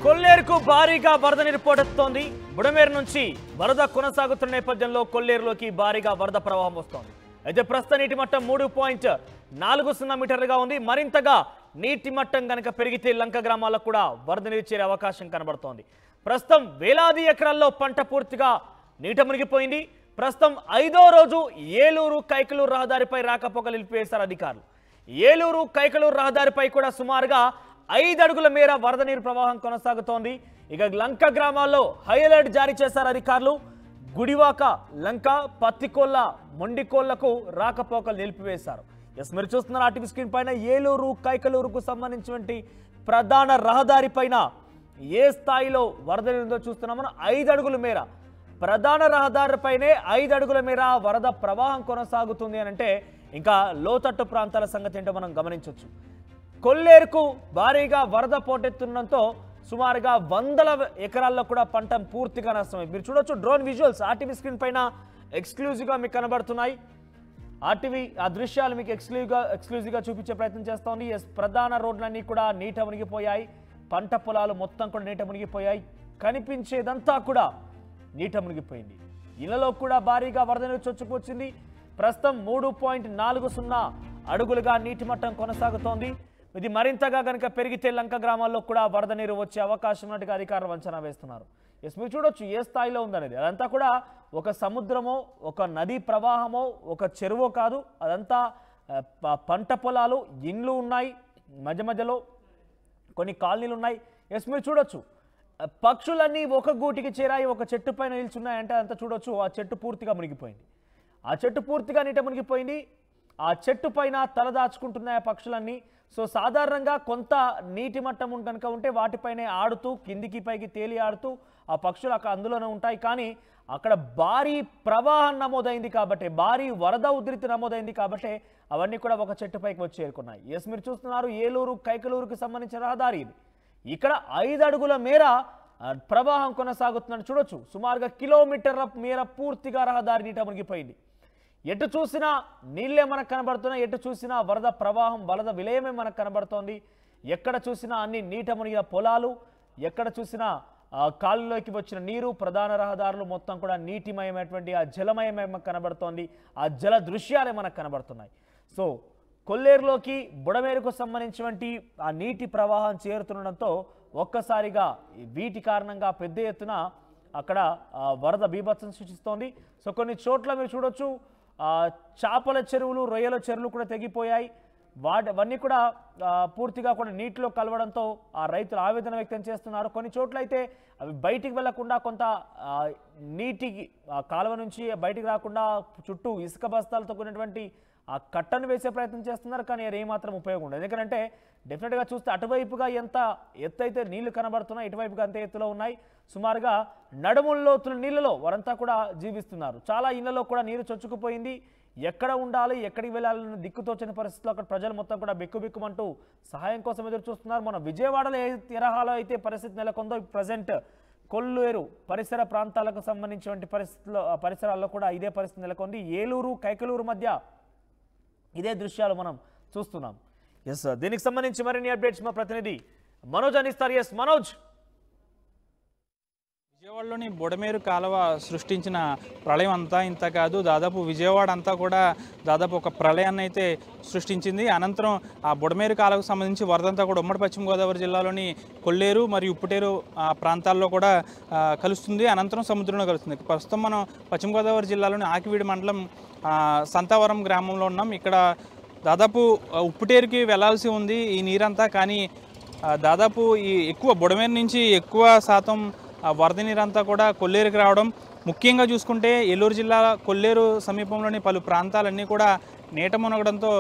కొల్లేరుకు భారీగా వరద నీరు పోటెత్తుతోంది. బుడమేరు నుంచి వరద కొనసాగుతున్న నేపథ్యంలో కొల్లేరులోకి భారీగా వరద ప్రవాహం వస్తోంది. అయితే ప్రస్తుత నీటి మట్టం 3.40 మీటర్లుగా ఉంది. మరింతగా నీటి మట్టం గనక పెరిగితే లంక గ్రామాలకు కూడా వరద నీరు చేరే అవకాశం కనబడుతోంది. ప్రస్తుతం వేలాది ఎకరాల్లో పంట పూర్తిగా నీట మునిగిపోయింది. ప్రస్తుతం 5వ రోజు ఏలూరు కైకలూరు రహదారిపై రాకపోకలు నిలిపివేశారు అధికారులు. ఏలూరు కైకలూరు రహదారిపై కూడా సుమారుగా 5 అడుగుల మేర వరద నీరు ప్రవాహం కొనసాగుతోంది. ఇక లంక గ్రామాల్లో హై అలర్ట్ జారీ చేశారు అధికారులు. గుడివాక, లంక, పత్తికోళ్ళ, మొండికోళ్లకు రాకపోకలు నిలిపివేశారు. ఎస్, మీరు చూస్తున్నారు ఆర్టీవీ స్క్రీన్ పైన ఏలూరు కైకలూరుకు సంబంధించినటువంటి ప్రధాన రహదారి పైన ఏ స్థాయిలో వరద నీరు చూస్తున్నామో 5 అడుగుల మేర ప్రధాన రహదారిపైనే 5 అడుగుల మేర వరద ప్రవాహం కొనసాగుతుంది అని అంటే ఇంకా లోతట్టు ప్రాంతాల సంగతి ఏంటో మనం గమనించవచ్చు. కొల్లేరుకు భారీగా వరద పోటెత్తుండడంతో సుమారుగా 100 ఎకరాల్లో కూడా పంట పూర్తిగా నష్టమైంది. మీరు చూడొచ్చు డ్రోన్ విజువల్స్ ఆర్టీవీ స్క్రీన్ పైన ఎక్స్క్లూజివ్గా మీకు కనబడుతున్నాయి. ఆర్టీవీ ఆ దృశ్యాలు మీకు ఎక్స్క్లూజివ్గా చూపించే ప్రయత్నం చేస్తోంది. ప్రధాన రోడ్లన్నీ కూడా నీట మునిగిపోయాయి. పంట పొలాలు మొత్తం కూడా నీట మునిగిపోయాయి. కనిపించేదంతా కూడా నీట మునిగిపోయింది. ఇళ్లలో కూడా భారీగా వరద నీరు చొచ్చుకొచ్చింది. ప్రస్తుతం 3.40 అడుగులుగా నీటి మట్టం కొనసాగుతోంది. ఇది మరింతగా కనుక పెరిగితే లంక గ్రామాల్లో కూడా వరద నీరు వచ్చే అవకాశం ఉన్నట్టుగా అధికారులు అంచనా వేస్తున్నారు. ఎస్, మీరు చూడొచ్చు ఏ స్థాయిలో ఉందనేది. అదంతా కూడా ఒక సముద్రమో, ఒక నదీ ప్రవాహమో, ఒక చెరువో కాదు. అదంతా పంట పొలాలు, ఇండ్లు ఉన్నాయి, మధ్య మధ్యలో కొన్ని కాలనీలు ఉన్నాయి. ఎస్, మీరు చూడొచ్చు పక్షులన్నీ ఒక గూటికి చేరాయి, ఒక చెట్టు పైన నిల్చున్నాయంటే అంతా చూడొచ్చు. ఆ చెట్టు పూర్తిగా మునిగిపోయింది. ఆ చెట్టు పూర్తిగా నీట మునిగిపోయింది. ఆ చెట్టు పైన తలదాచుకుంటున్నాయి ఆ పక్షులన్నీ. సో సాధారణంగా కొంత నీటి మట్టం కనుక ఉంటే వాటిపైనే ఆడుతూ కిందికి పైకి తేలి ఆడుతూ ఆ పక్షులు అక్కడ అందులోనే ఉంటాయి. కానీ అక్కడ భారీ ప్రవాహం నమోదైంది కాబట్టి, భారీ వరద ఉధృతి నమోదైంది కాబట్టి అవన్నీ కూడా ఒక చెట్టు పైకి వచ్చి చేరుకున్నాయి. ఎస్, మీరు చూస్తున్నారు ఏలూరు కైకలూరుకి సంబంధించిన రహదారి ఇది. ఇక్కడ 5 అడుగుల మేర ప్రవాహం కొనసాగుతుందని చూడొచ్చు. సుమారుగా కిలోమీటర్ల మేర పూర్తిగా రహదారి నీట మునిగిపోయింది. ఎటు చూసినా నీళ్ళే మనకు కనబడుతున్నాయి. ఎటు చూసినా వరద ప్రవాహం, వరద విలయమే మనకు కనబడుతోంది. ఎక్కడ చూసినా అన్ని నీట మునిగిన పొలాలు, ఎక్కడ చూసినా కాలులోకి వచ్చిన నీరు, ప్రధాన రహదారులు మొత్తం కూడా నీటిమయమైనటువంటి ఆ జలమయమే కనబడుతోంది. ఆ జల దృశ్యాలే మనకు కనబడుతున్నాయి. సో కొల్లేరులోకి బుడమేరుకు సంబంధించినటువంటి ఆ నీటి ప్రవాహం చేరుతుండడంతో ఒక్కసారిగా వీటి కారణంగా పెద్ద ఎత్తున అక్కడ వరద బీభత్సం సృష్టిస్తోంది. సో కొన్ని చోట్ల మీరు చూడొచ్చు చేపల చెరువులు, రొయ్యల చెరువులు కూడా తెగిపోయాయి. అవన్నీ కూడా పూర్తిగా కూడా నీటిలో కలవడంతో ఆ రైతులు ఆవేదన వ్యక్తం చేస్తున్నారు. కొన్ని చోట్ల అయితే అవి బయటికి వెళ్లకుండా కొంత నీటికి కాలువ నుంచి బయటికి రాకుండా చుట్టూ ఇసుక బస్తాలతో కూడినటువంటి ఆ కట్టను వేసే ప్రయత్నం చేస్తున్నారు. కానీ అది ఏమాత్రం ఉపయోగం ఉండదు. ఎందుకంటే డెఫినెట్గా చూస్తే అటువైపుగా ఎంత ఎత్తు అయితే నీళ్లు కనబడుతున్నాయి, ఇటువైపుగా అంతే ఎత్తులో ఉన్నాయి. సుమారుగా నడుముల్లోతుల నీళ్ళలో వారంతా కూడా జీవిస్తున్నారు. చాలా ఇళ్లలో కూడా నీరు చొచ్చుకుపోయింది. ఎక్కడ ఉండాలి, ఎక్కడికి వెళ్ళాలని దిక్కుతోచని పరిస్థితుల్లో అక్కడ ప్రజలు మొత్తం కూడా బిక్కుబిక్కుమంటూ సహాయం కోసం ఎదురు చూస్తున్నారు. మన విజయవాడలో ఏ తరహాలో అయితే పరిస్థితి నెలకొందో ప్రజెంట్ కొల్లేరు పరిసర ప్రాంతాలకు సంబంధించిన పరిసరాల్లో కూడా ఇదే పరిస్థితి నెలకొంది. ఏలూరు కైకలూరు మధ్య ఇదే దృశ్యాలు మనం చూస్తున్నాం. ఎస్, దీనికి సంబంధించి మరిన్ని అప్డేట్స్ మా ప్రతినిధి మనోజ్ అందిస్తారు. ఎస్ మనోజ్. విజయవాడలోని బుడమేరు కాలువ సృష్టించిన ప్రళయం అంతా ఇంత కాదు. దాదాపు విజయవాడ అంతా కూడా దాదాపు ఒక ప్రళయాన్ని అయితే సృష్టించింది. అనంతరం ఆ బుడమేరు కాలువకు సంబంధించి వరదంతా కూడా ఉమ్మడి పశ్చిమ గోదావరి జిల్లాలోని కొల్లేరు మరియు ఉప్పుటేరు ప్రాంతాల్లో కూడా కలుస్తుంది. అనంతరం సముద్రంలో కలుస్తుంది. ప్రస్తుతం మనం పశ్చిమ గోదావరి జిల్లాలోని ఆకివీడి మండలం సంతావరం గ్రామంలో ఉన్నాం. ఇక్కడ దాదాపు ఉప్పుటేరుకి వెళ్లాల్సి ఉంది ఈ నీరంతా. కానీ దాదాపు ఈ ఎక్కువ బుడమేరు నుంచి ఎక్కువ శాతం వరద నీరంతా కూడా కొల్లేరుకి రావడం. ముఖ్యంగా చూసుకుంటే ఏలూరు జిల్లా కొల్లేరు సమీపంలోని పలు ప్రాంతాలన్నీ కూడా నీట మునగడంతో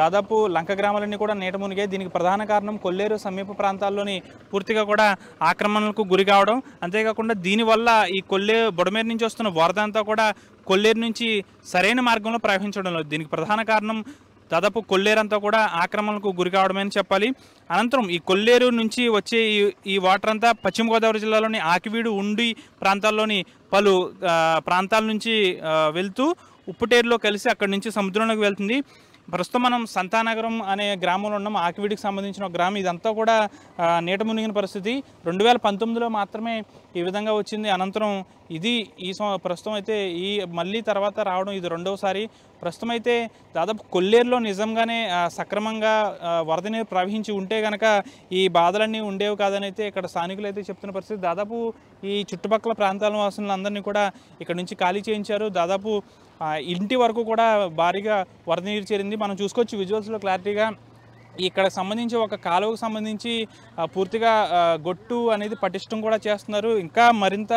దాదాపు లంక గ్రామాలన్నీ కూడా నీట మునిగాయి. దీనికి ప్రధాన కారణం కొల్లేరు సమీప ప్రాంతాల్లోని పూర్తిగా కూడా ఆక్రమణలకు గురి కావడం. అంతేకాకుండా దీనివల్ల ఈ బుడమేరు నుంచి వస్తున్న వరద అంతా కూడా కొల్లేరు నుంచి సరైన మార్గంలో ప్రవహించడం లేదు. దీనికి ప్రధాన కారణం దాదాపు కొల్లేరంతా కూడా ఆక్రమణకు గురి కావడమని చెప్పాలి. అనంతరం ఈ కొల్లేరు నుంచి వచ్చే ఈ వాటర్ అంతా పశ్చిమ గోదావరి జిల్లాలోని ఆకివీడు, ఉండి ప్రాంతాల్లోని పలు ప్రాంతాల నుంచి వెళ్తూ ఉప్పుటేరులో కలిసి అక్కడి నుంచి సముద్రంలోకి వెళ్తుంది. ప్రస్తుతం మనం సంతానగరం అనే గ్రామంలో ఉన్నాం. ఆకివీడికి సంబంధించిన ఒక గ్రామం. ఇదంతా కూడా నీట మునిగిన పరిస్థితి. 2019లో మాత్రమే ఈ విధంగా వచ్చింది. అనంతరం ఇది ప్రస్తుతం అయితే మళ్ళీ తర్వాత రావడం ఇది రెండవసారి. ప్రస్తుతం అయితే దాదాపు కొల్లేరులో నిజంగానే సక్రమంగా వరద నీరు ప్రవహించి ఉంటే కనుక ఈ బాధలన్నీ ఉండేవి కాదని అయితే ఇక్కడ స్థానికులు అయితే చెప్తున్న పరిస్థితి. దాదాపు ఈ చుట్టుపక్కల ప్రాంతాల వాసులందరినీ కూడా ఇక్కడ నుంచి ఖాళీ చేయించారు. దాదాపు ఇంటి వరకు కూడా భారీగా వరద నీరు చేరింది. మనం చూసుకోవచ్చు విజువల్స్లో క్లారిటీగా. ఇక్కడ సంబంధించి ఒక కాలువకు సంబంధించి పూర్తిగా గొట్టు అనేది పటిష్టం కూడా చేస్తున్నారు. ఇంకా మరింత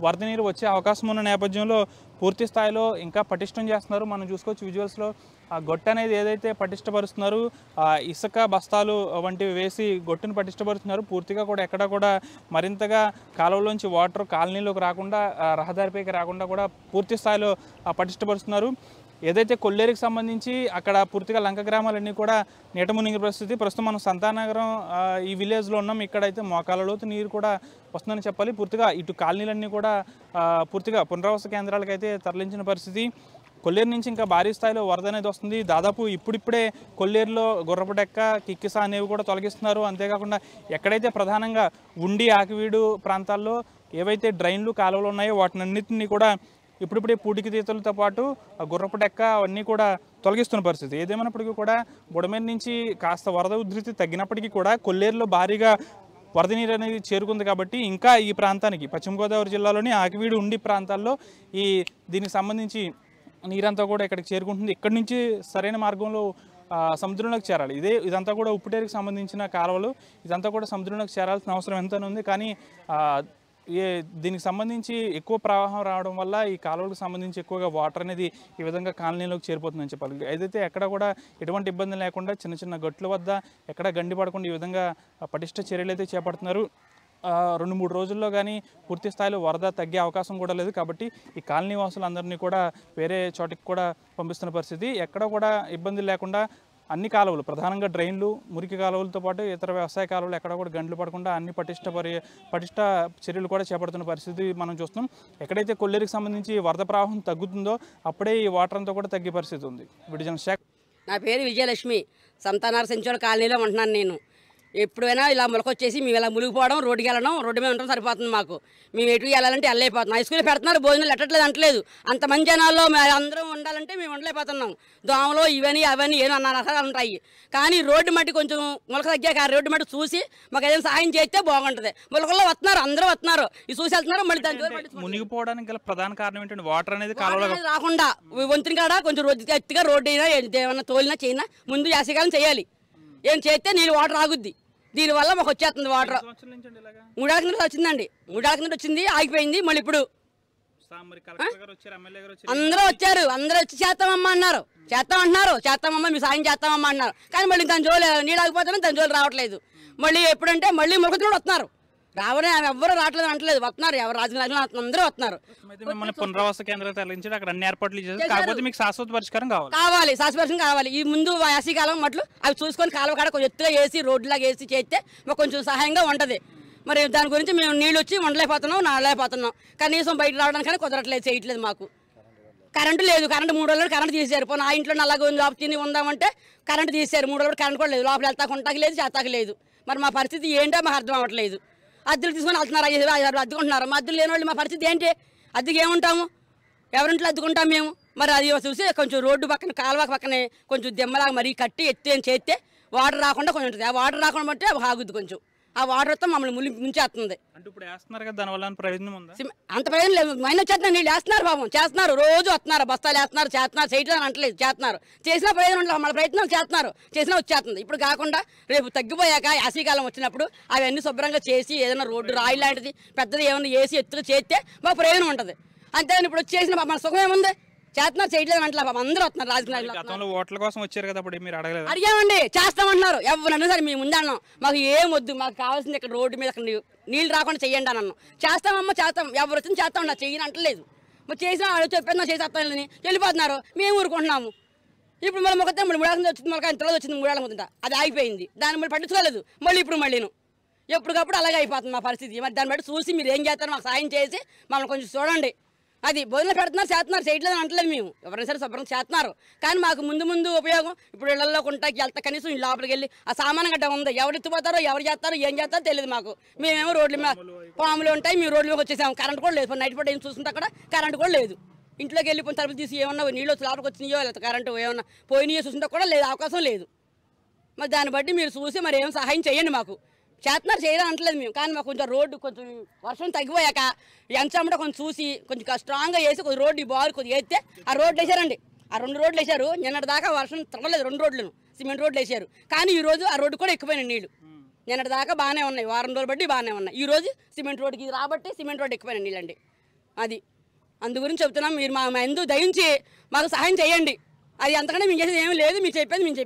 వరద నీరు వచ్చే అవకాశం ఉన్న నేపథ్యంలో పూర్తి స్థాయిలో ఇంకా పటిష్టం చేస్తున్నారు. మనం చూసుకోవచ్చు విజువల్స్లో ఆ గొట్టు అనేది ఏదైతే పటిష్టపరుస్తున్నారు, ఇసుక బస్తాలు వంటివి వేసి గొట్టును పటిష్టపరుస్తున్నారు. పూర్తిగా కూడా ఎక్కడ కూడా మరింతగా కాలువలోంచి వాటర్ కాలనీలోకి రాకుండా, రహదారిపైకి రాకుండా కూడా పూర్తి స్థాయిలో పటిష్టపరుస్తున్నారు. ఏదైతే కొల్లేరుకి సంబంధించి అక్కడ పూర్తిగా లంక గ్రామాలన్నీ కూడా నీట మునిగిన పరిస్థితి. ప్రస్తుతం మనం సంతానగరం ఈ విలేజ్లో ఉన్నాం. ఇక్కడైతే మోకాళ్ళలోతు నీరు కూడా వస్తుందని చెప్పాలి. పూర్తిగా ఇటు కాలనీలన్నీ కూడా పూర్తిగా పునరావాస కేంద్రాలకు అయితే తరలించిన పరిస్థితి. కొల్లేరు నుంచి ఇంకా భారీ స్థాయిలో వరద అనేది వస్తుంది. దాదాపు ఇప్పుడిప్పుడే కొల్లేరులో గుర్రపుడెక్క, కిక్కిస అనేవి కూడా తొలగిస్తున్నారు. అంతేకాకుండా ఎక్కడైతే ప్రధానంగా ఉండి ఆకివీడు ప్రాంతాల్లో ఏవైతే డ్రైన్లు కాలువలు ఉన్నాయో వాటినన్నింటినీ కూడా ఇప్పుడిప్పుడే పూటికి తీతలతో పాటు గుర్రపు డెక్క అవన్నీ కూడా తొలగిస్తున్న పరిస్థితి. ఏదేమైనప్పటికీ కూడా బుడమేరు నుంచి కాస్త వరద ఉధృతి తగ్గినప్పటికీ కూడా కొల్లేరులో భారీగా వరద నీరు అనేది చేరుకుంది. కాబట్టి ఇంకా ఈ ప్రాంతానికి పశ్చిమ గోదావరి జిల్లాలోని ఆకివీడు ఉండి ప్రాంతాల్లో దీనికి సంబంధించి నీరంతా కూడా ఇక్కడికి చేరుకుంటుంది. ఇక్కడి నుంచి సరైన మార్గంలో సముద్రంలోకి చేరాలి. ఇదంతా కూడా ఉప్పుటేరుకి సంబంధించిన కాలువలు. ఇదంతా కూడా సముద్రంలోకి చేరాల్సిన అవసరం ఎంతనే ఉంది. కానీ దీనికి సంబంధించి ఎక్కువ ప్రవాహం రావడం వల్ల ఈ కాలువలకు సంబంధించి ఎక్కువగా వాటర్ అనేది ఈ విధంగా కాలనీలోకి చేరిపోతుందని చెప్పాలి. ఏదైతే ఎక్కడ కూడా ఎటువంటి ఇబ్బంది లేకుండా చిన్న చిన్న గట్ల వద్ద ఎక్కడ గండి పడకుండా ఈ విధంగా పటిష్ట చర్యలు అయితే చేపడుతున్నారు. 2-3 రోజుల్లో కానీ పూర్తి స్థాయిలో వరద తగ్గే అవకాశం కూడా లేదు. కాబట్టి ఈ కాలనీ వాసులందరినీ కూడా వేరే చోటికి కూడా పంపిస్తున్న పరిస్థితి. ఎక్కడ కూడా ఇబ్బంది లేకుండా అన్ని కాలువలు, ప్రధానంగా డ్రైన్లు, మురికి కాలువలతో పాటు ఇతర వ్యవసాయ కాలువలు ఎక్కడ కూడా గంటలు పడకుండా అన్ని పటిష్ట చర్యలు కూడా చేపడుతున్న పరిస్థితి మనం చూస్తున్నాం. ఎక్కడైతే కొల్లేరుకి సంబంధించి వరద ప్రవాహం తగ్గుతుందో అప్పుడే ఈ వాటర్ అంతా కూడా తగ్గే పరిస్థితి ఉంది. విడిజన శాఖ. నా పేరు విజయలక్ష్మి. సంతానార సెంచోడ కాలనీలో ఉంటున్నాను నేను. ఎప్పుడైనా ఇలా మొలకొచ్చేసి మేము ఇలా మునిగిపోవడం, రోడ్డుకి వెళ్ళడం, రోడ్డు మీద ఉండడం సరిపోతుంది మాకు. మేము ఎటుకి వెళ్ళాలంటే వెళ్ళలేకపోతున్నాం. హై స్కూల్ పెడుతున్నారు, భోజనాలు ఎట్టట్లేదు అంటలేదు. అంతమంది జనాల్లో అందరం ఉండాలంటే మేము ఉండలేకపోతున్నాం. దోమలు ఇవన్నీ అవన్నీ ఏమో రకాలు ఉంటాయి. కానీ రోడ్డు మట్టి కొంచెం మొలక తగ్గాక ఆ రోడ్డు మట్టి చూసి మాకు ఏదైనా సాయం చేస్తే బాగుంటుంది. మొలకల్లో వస్తున్నారు, అందరూ వస్తున్నారు, ఇది చూసి వెళ్తున్నారు. మళ్ళీ దాని మునిగిపోవడానికి గల ప్రధాన కారణం ఏంటంటే వాటర్ అనేది రాకుండా వంతుని కాడ కొంచెం ఎత్తుగా రోడ్డు అయినా ఏమన్నా తోలినా చేయినా ముందు యాసకాలం చేయాలి. ఏం చేస్తే నీళ్ళు వాటర్ ఆగుద్ది. దీనివల్ల మాకు వచ్చేస్తుంది వాటర్. 3 ఏళ్ళ కింద వచ్చిందండి. 3 ఏళ్ళ కింద వచ్చింది, ఆగిపోయింది. మళ్ళీ ఇప్పుడు అందరూ వచ్చారు, అందరూ వచ్చి చేస్తామమ్మా అన్నారు, చేస్తామంటున్నారు, చేస్తామమ్మా మీ సాయం చేస్తామమ్మా అన్నారు. కానీ మళ్ళీ దాని జోలు నీళ్ళు ఆగిపోతున్నాయి, దాని జోలు రావట్లేదు. మళ్ళీ ఎప్పుడంటే మళ్ళీ మొలకలు వస్తున్నారు. రావడం ఎవ్వరూ రావట్లేదు అంటలేదు, వస్తున్నారు. ఎవరు రాజకీయ అందరూ వస్తున్నారు. పునరావాస కేంద్రాలు తరలించి అక్కడ అన్ని ఏర్పాట్లు చేశారు. కాకపోతే మీకు శాశ్వత పరిష్కారం కావాలి, శాశ్వత పరిష్కారం కావాలి. ఈ ముందు వేసవికాలం మట్లు అవి చూసుకొని కాలువ కాడ కొంచెం ఎత్తుగా వేసి రోడ్లాగా వేసి చేస్తే మాకు కొంచెం సహాయంగా ఉంటుంది. మరి దాని గురించి మేము నీళ్ళు వచ్చి ఉండలేకపోతున్నాం, నాడలేకపోతున్నాం. కనీసం బయట రావడానికి కుదరట్లేదు, చేయట్లేదు. మాకు కరెంటు లేదు. కరెంటు 3 రోజులు కరెంటు తీసేశారు. పోనీ ఆ ఇంట్లో అలాగే లోపల తిని ఉందామంటే కరెంటు తీసేశారు. 3 రోజులు కరెంట్ కూడా లేదు. లోపల వెళ్తాకు ఉంటాకి లేదు, చేతాకి లేదు. మరి మా పరిస్థితి ఏంటో మాకు అర్థం అవ్వట్లేదు. అద్దెలు తీసుకొని వెళ్తున్నారు, 5,000 అద్దుకుంటున్నారు. మా అద్దెలు లేని వాళ్ళు మా పరిస్థితి ఏంటి? అద్దెకి ఏముంటాము? ఎవరింట్లో అద్దుకుంటాం మేము? మరి అది చూసి కొంచెం రోడ్డు పక్కన కాలువ పక్కనే కొంచెం దెమ్మలాగా మరీ కట్టి ఎత్తి చేస్తే వాటర్ రాకుండా కొంచెం ఉంటుంది. ఆ వాటర్ రాకుండా బట్టి అవి ఆగుద్ది. కొంచెం ఆ వాటర్ వస్తే మమ్మల్ని ముంచేస్తుంది. అంత ప్రయోజనం లేదు. మైన వచ్చేస్తున్నారు, నీళ్ళు వేస్తున్నారు, పాపం చేస్తున్నారు, రోజు వస్తున్నారు, బస్తాలు వేస్తున్నారు, చేస్తున్నారు, చేయట్లేదు అంటలేదు, చేస్తున్నారు. చేసిన ప్రయోజనం ఉండదు, మన ప్రయత్నాలు చేస్తున్నారు, చేసినా వచ్చేస్తుంది. ఇప్పుడు కాకుండా రేపు తగ్గిపోయాక యాసీకాలం వచ్చినప్పుడు అవన్నీ శుభ్రంగా చేసి ఏదైనా రోడ్డు రాయి లాంటిది పెద్దది ఏమైనా వేసి ఎత్తుగా చేస్తే మాకు ప్రయోజనం ఉంటుంది. అంతేగాని ఇప్పుడు వచ్చేసిన మన సుఖం ఏముంది? చేస్తున్నారు, చేయట్లేదు అంటే అందరూ వస్తున్నారు. అడిగామండి, చేస్తామంటున్నారు. ఎవరన్నా సరే మేము ముందే అన్నాం, మాకు ఏం వద్దు, మాకు కావాల్సింది ఇక్కడ రోడ్డు మీద నీళ్ళు రాకుండా చెయ్యండి అని అన్నాం. చేస్తామమ్మా చేస్తాం, ఎవరు వచ్చింది చేస్తామన్నా, చెయ్యని అంటలేదు. మరి చేసినా వాళ్ళు చెప్పేది నాకు చేసేస్తానని వెళ్ళిపోతున్నారు. మేము ఊరుకుంటున్నాము. ఇప్పుడు మళ్ళీ మొక్క 3 ఏళ్ళ వచ్చింది, మళ్ళీ ఇంతలో వచ్చింది 3 ఏళ్ళ ముందుట అది ఆగిపోయింది. దాన్ని మళ్ళీ పట్టించుకోలేదు. మళ్ళీ ఇప్పుడు మళ్ళీను ఎప్పటికప్పుడు అలాగే అయిపోతుంది మా పరిస్థితి. మరి దాన్ని బట్టి చూసి మీరు ఏం చేస్తారో మాకు సాయం చేసి మమ్మల్ని కొంచెం చూడండి. అది భోజనం పెడుతున్నారు, చేస్తున్నారు, చేయట్లేదు అంటలేదు మేము. ఎవరైనా సరే శుభ్రం చేస్తున్నారు, కానీ మాకు ముందు ఉపయోగం. ఇప్పుడు ఇళ్లలో కొంటాకి వెళ్తా, కనీసం ఈ లోపలికి వెళ్ళి ఆ సామాన్ గడ్డ ఉంది, ఎవరు ఎత్తిపోతారో ఎవరు చేస్తారో ఏం చేస్తారో తెలియదు మాకు. మేమేమో రోడ్ల మీద పాములు ఉంటాయి, మేము రోడ్ల మీద వచ్చేసాము. కరెంట్ కూడా లేదు, నైట్ పూట ఏం చూస్తుంటే అక్కడ కరెంట్ కూడా లేదు. ఇంట్లోకి వెళ్ళి తలుపులు తీసి ఏమన్నా నీళ్ళు వచ్చి లోపలికి వచ్చినాయో లేదా కరెంటు ఏమన్నా పోయినాయో చూస్తుంటే కూడా లేదు, అవకాశం లేదు. మరి దాన్ని బట్టి మీరు చూసి మరి ఏం సహాయం చేయండి మాకు. చేస్తున్నారు, చేయడం అంటలేదు మేము, కానీ మాకు కొంచెం రోడ్డు కొంచెం వర్షం తగ్గిపోయాక ఎంచమ్మట కొంచెం చూసి కొంచెం స్ట్రాంగ్గా వేసి కొద్ది రోడ్డు ఈ బాల్ కొద్దిగా వేస్తే ఆ రోడ్లు వేసారండి. ఆ 2 రోడ్లు వేశారు. నిన్నటి దాకా వర్షం తగ్గలేదు, 2 రోడ్లను సిమెంట్ రోడ్లు వేశారు. కానీ ఈ రోజు ఆ రోడ్డు కూడా ఎక్కువైనాయి నీళ్ళు. నిన్నటి దాకా బాగానే ఉన్నాయి, వారం రోజులు బట్టి బాగానే ఉన్నాయి. ఈ రోజు సిమెంట్ రోడ్డుకి ఇది రాబట్టి సిమెంట్ రోడ్డు ఎక్కువైనా నీళ్ళండి. అది అందు గురించి చెప్తున్నాం, మీరు మా ఎందు దయించి మాకు సహాయం చేయండి. అది అంతకంటే మేము చేసేది ఏమీ లేదు, మీరు చెప్పేది మేము చెప్పేది.